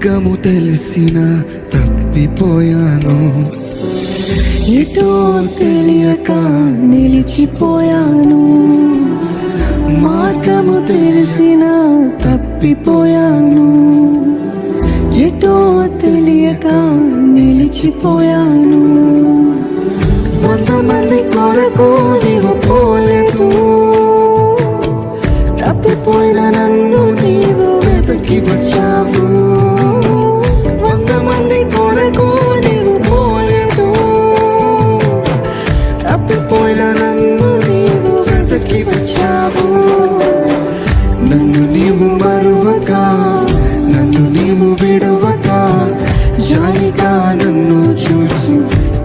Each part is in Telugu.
మార్గము తెలిసిన తప్పిపోయాను, ఎటో తెలియక నిలిచిపోయాను. మార్గము తెలిసిన తప్పిపోయాను, ఎటో తెలియక నిలిచిపోయాను. 100 మంది కొరకు నీవు పోలేదు, తప్పిపోయిన నన్ను నీవు వెతకి వచ్చావు. 100 మంది కొరకు నీవు పోలేదు, తప్పిపోయిన నన్ను నీవు వెతకి వచ్చావు. నన్ను నీవు మరువక, నన్ను నీవు విడువక, జాలిగా నన్ను చూసి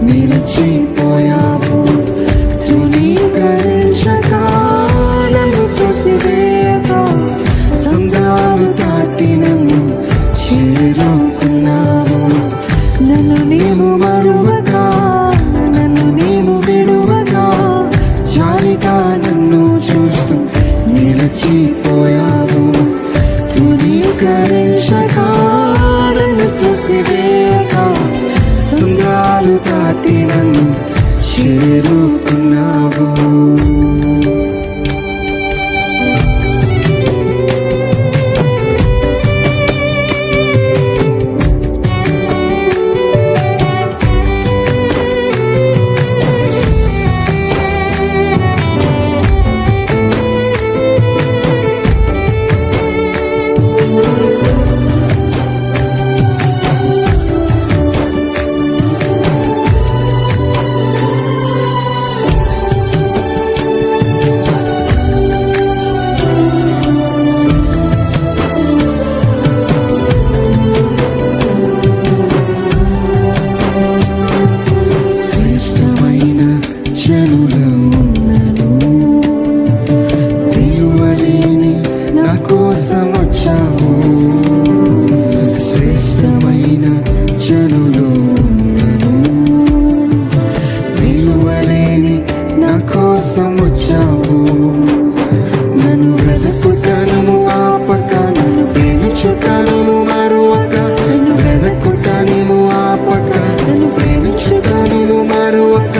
నిలిచిపోయావు. తృణీకరించక, నన్ను త్రోసివేయక, సంద్రాలు దాటి నన్ను చేరుకున్నావు. నన్ను నీవు మరువక, నన్ను నీవు విడువక, జాలిగా నన్ను చూస్తూ నిలిచిపోయావు. తృణీకరించక, నన్ను త్రోసివేయక, సంద్రాలు దాటి నన్ను చేరుకున్నావు. శ్రేష్టమైన జనులు ఉన్నను, విలువలేని నా కోసం వచ్చావు. నన్ను వెదకుటను ఆపక, నన్ను ప్రేమించుటను మరువక, నన్ను వెదకుటను ఆపక, నన్ను ప్రేమించుటను మరువక,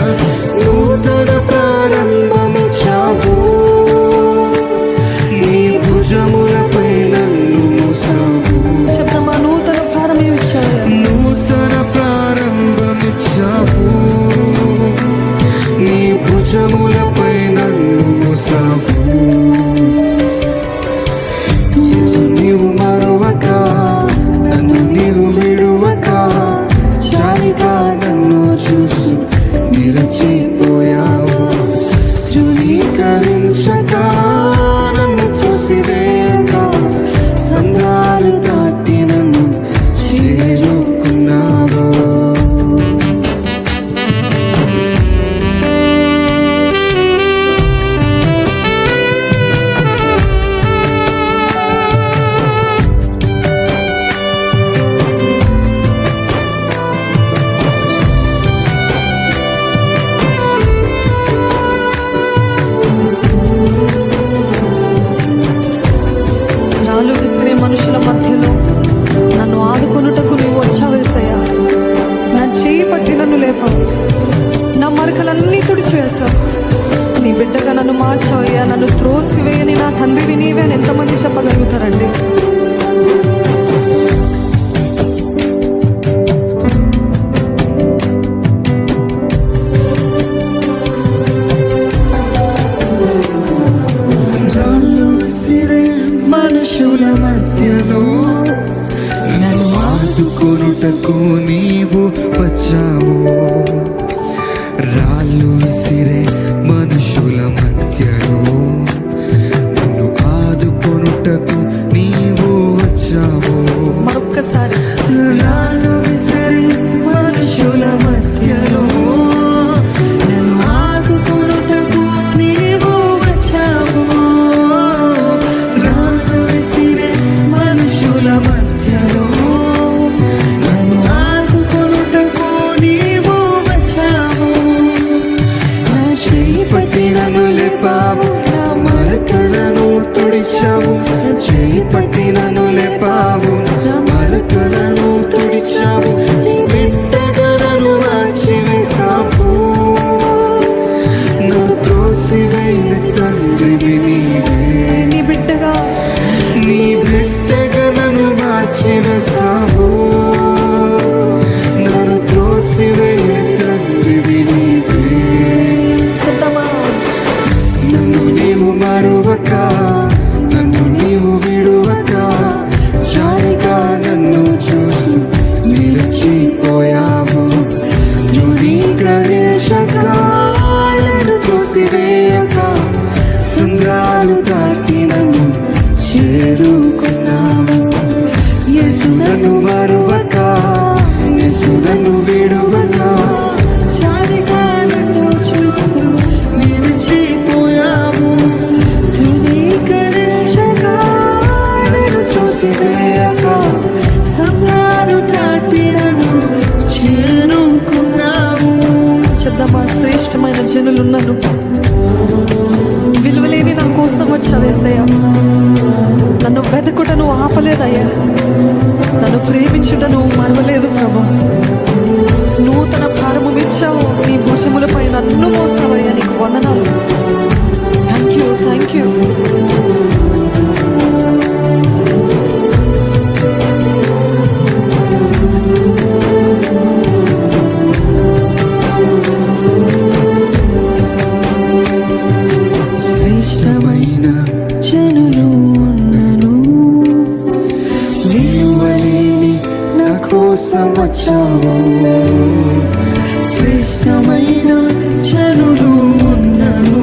నూతన ప్రారంభమిచ్చావు. నీ భుజములపై నన్ను మోసావు. చెప్తామా, నూతన ప్రారంభమిచ్చావు. నూతన ప్రారంభమిచ్చావు. నీ భుజములపై నన్ను మోసావు. నీవు మరువక, నన్ను నీవు విడువక, జాలిగా నన్ను చూస్తూ నిలిచిపోయావు. ధృవీకరించక, నన్ను త్రోసివేయక, సంద్రాలు దాటి నన్ను చేరుకున్నావు. రాళ్ళు విసిరే మనుషుల మధ్యలో నన్ను ఆదుకొనుటకు నువ్వు వచ్చావేసయ్యా. నా చేయి పట్టి నన్ను లేపావు, నా మరకలన్నీ తుడిచివేశావు. నీ బిడ్డగా నన్ను మార్చావయ్యా. నన్ను త్రోసివేయని నా తండ్రివి నీవే అని ఎంతమంది చెప్పగలుగుతారండి? మనుషుల మధ్యలో నన్ను ఆదుకొనుటకు నీవు వచ్చావు. రాళ్ళు విసిరే మనుషుల మధ్యలో నన్ను ఆదుకొనుటకు నీవు వచ్చావు. మరొక్కసారి, రాళ్ళు విసిరే మనుషుల మధ్యలో నన్ను ఆదుకొనుటకు నీవు వచ్చావు. మనుషుల మధ్యలో నన్ను ఆదుకొనుటకు నీవు వచ్చావు. నా చేయి పట్టి నన్ను లేపావు, నా మరకలను తుడిచావు. నా చేయి పట్టి నన్ను లేపావు, నా మరకలను త్రోసివేయక సముద్రాలు దాటి నన్ను చేరుకున్నావు. చెప్దామా, శ్రేష్టమైన జనులు నన్ను విలువలేని నా కోసం వచ్చావేసయ్యా. నన్ను వెతకుటను ఆపలేదయ్యా, నన్ను ప్రేమించుటను మరవలేదు ప్రభా. నూతన ప్రారంభమిచ్చావు, నీ భుజములపై నన్ను మోసావయ్యా. నీకు వందనాలు. Thank you, thank you. శ్రేష్టమైన జనులు ఉన్నను, విలువలేని నా కోసం వచ్చావు. శ్రేష్టమైన జనులు ఉన్నను,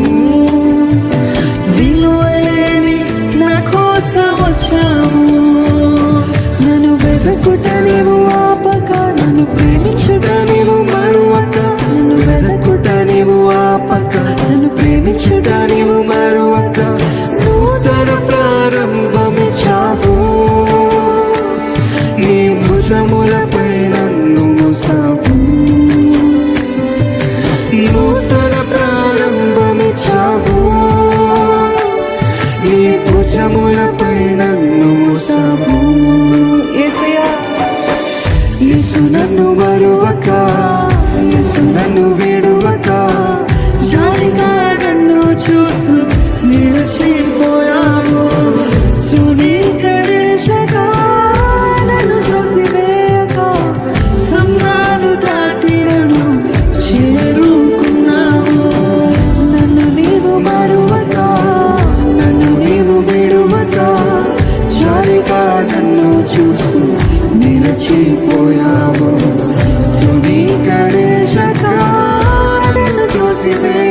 విలువలేని నా కోసం వచ్చావు. నన్ను వెదకుట నీవు ఆపక, నన్ను ప్రేమించుట నీవు మరువక. నన్ను వెదకుట నీవు ఆపక, నన్ను ప్రేమించుట నీవు మరువక. నూతన ప్రారంభమిచ్చావు, నీ భుజములపై నన్ను మోసావు. నూతన ప్రారంభమిచ్చావు, నీ భుజములపై నన్ను మోసావు. యేసయ్యా, యేసు నన్ను మరువక, యేసు నన్ను విడువక, జాలిగా నన్ను చూస్తూ నిలిచిపోయావు. తృణీకరించక, నన్ను త్రోసివేయక, సముద్రాలు దాటి నన్ను చేరుకున్నావు. నన్ను నీవు మరువక, నన్ను నీవు విడువక, జాలిగా నన్ను చూస్తూ నిలిచిపోయావు. తృణీకరించక, నన్ను త్రోసివేయక,